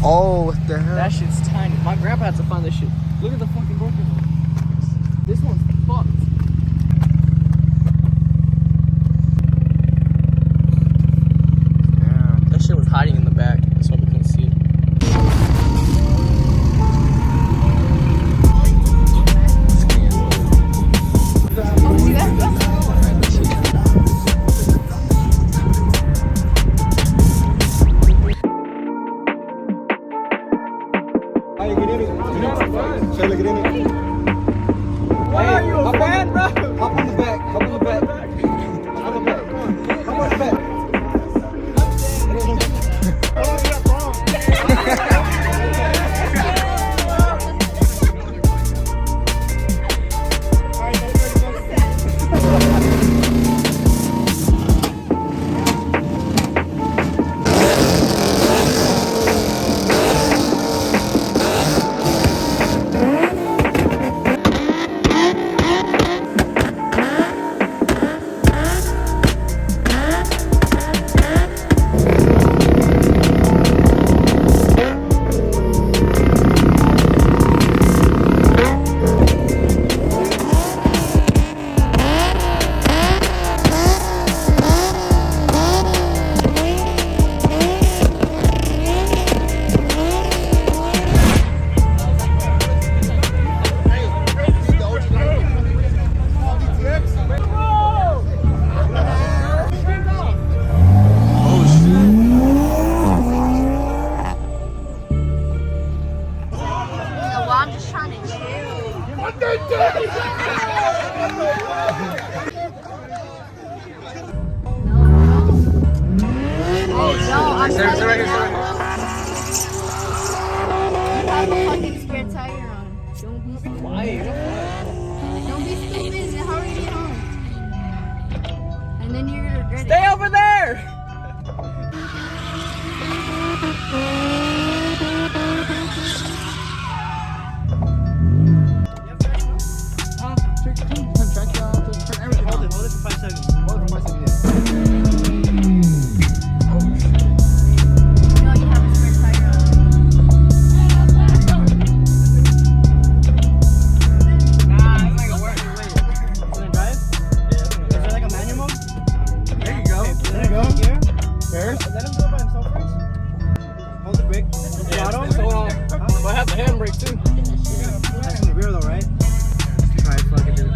Oh, what the hell? That shit's tiny. My grandpa had to find this shit. Look at the fucking broken one. This one's fucked. Yeah. That shit was hiding in the back. That's why we couldn't see it. Oh, see that? Hey, get in it. Shayla, get in it. Why are you a fan, bro? Hop on the back. Hop on the back. Hop on the back. Hop on the back. I'm just trying to chill. No, I'm telling you now. You have a fucking spare tire on. Don't be stupid. Why? Don't be stupid and hurry get home. And then you're gonna regret it. Stay over there! Hold it for 5 seconds. Hold it for 5 seconds. You know you have a spare tire on. Nah, it's not gonna work. Wait. Can I drive? Yeah. Is there like a manual mode? There you go. Okay, There you go. Gear? First. Let him do it by himself first. Hold the brake. Yeah, Hold on. But I have the handbrake too. That's in the rear though, right? Try it, fucking do it.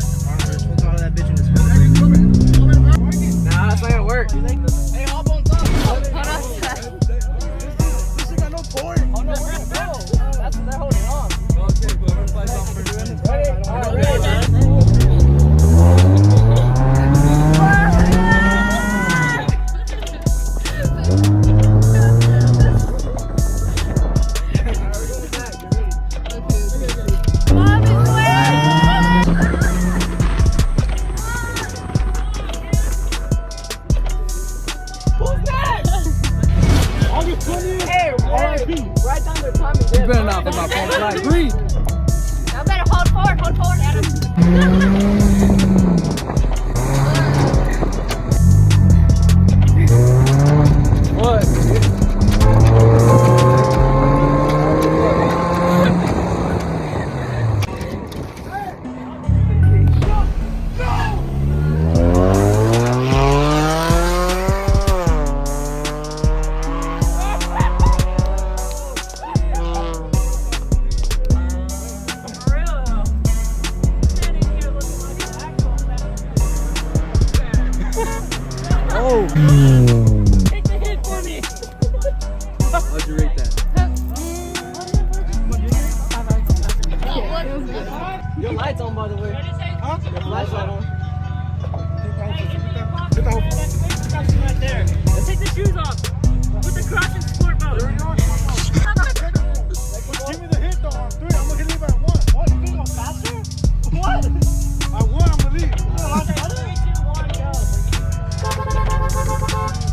We'll throw that bitch in his front. Nah, that's not gonna work. Hey, hop on top. Hold on. This shit got no port. Oh no, we're gonna go. That's what they're holding on. Okay, but we're gonna something for doing this. Write down their time and You better not put my phone flag. Breathe. Now better hold forward, Adam. What? Oh. Take the hit for me. How'd you rate that? Your light's on, by the way. Huh? Your flashlight on. Right there. Let's take the shoes off. Put the cross in sport mode. Give me the hit though on 3. I'm gonna leave at 1. What? You gonna go faster? What? At 1, I'm gonna leave. 3, 2, 1, go.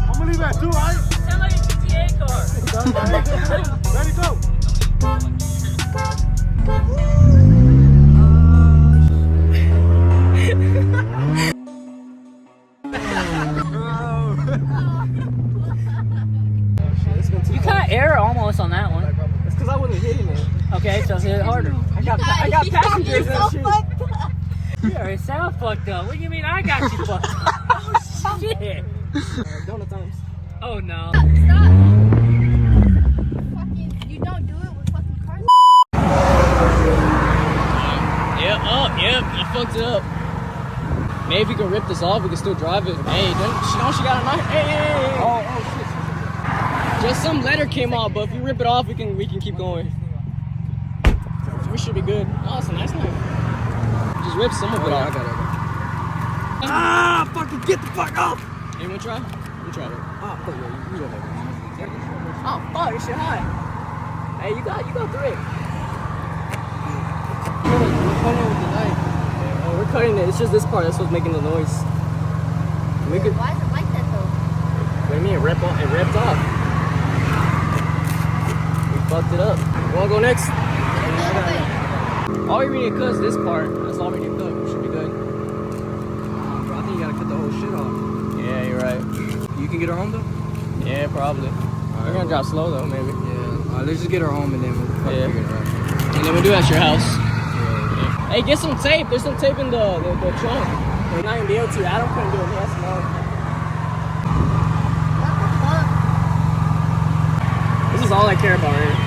I'm gonna leave at 2, right? Sound like a GTA car. Ready, go. You kind of err almost on that one. actually hitting it. Okay, just hit it harder. I got passengers and shit. You already sound fucked up. What do you mean I got you fucked up? Oh, shit. Donut times. Oh, no. Stop. Fucking, you don't do it with fucking cars. Yep, I fucked it up. Maybe we can rip this off, we can still drive it. Hey, she got a knife. Hey. Oh, shit. Just some letter came off, but if you rip it off, we can keep going. We should be good. Oh, it's a nice knife. Just rip some of it off. I got it. Ah, fucking get the fuck off! You wanna try? You try it. Ah, fuck yeah, you don't have it. Oh fuck, this shit hot. Hey, you got 3. We're cutting it with the knife. Oh, we're cutting it. It's just this part that's what's making the noise. We could. Why is it like that though? What do you mean? It ripped off. We fucked it up. You wanna go next? All we need to cut is this part. That's all we need to cut. We should be good. Bro, I think you gotta cut the whole shit off. Yeah, you're right. You can get her home though? Yeah, probably. We're gonna drive slow though, maybe. Yeah. Let's just get her home and then we'll fucking figure it out. And then we'll do it at your house. Yeah. Hey, get some tape. There's some tape in the trunk. We're not gonna be able to. Adam couldn't do it. He has to know. What the fuck? This is all I care about right here.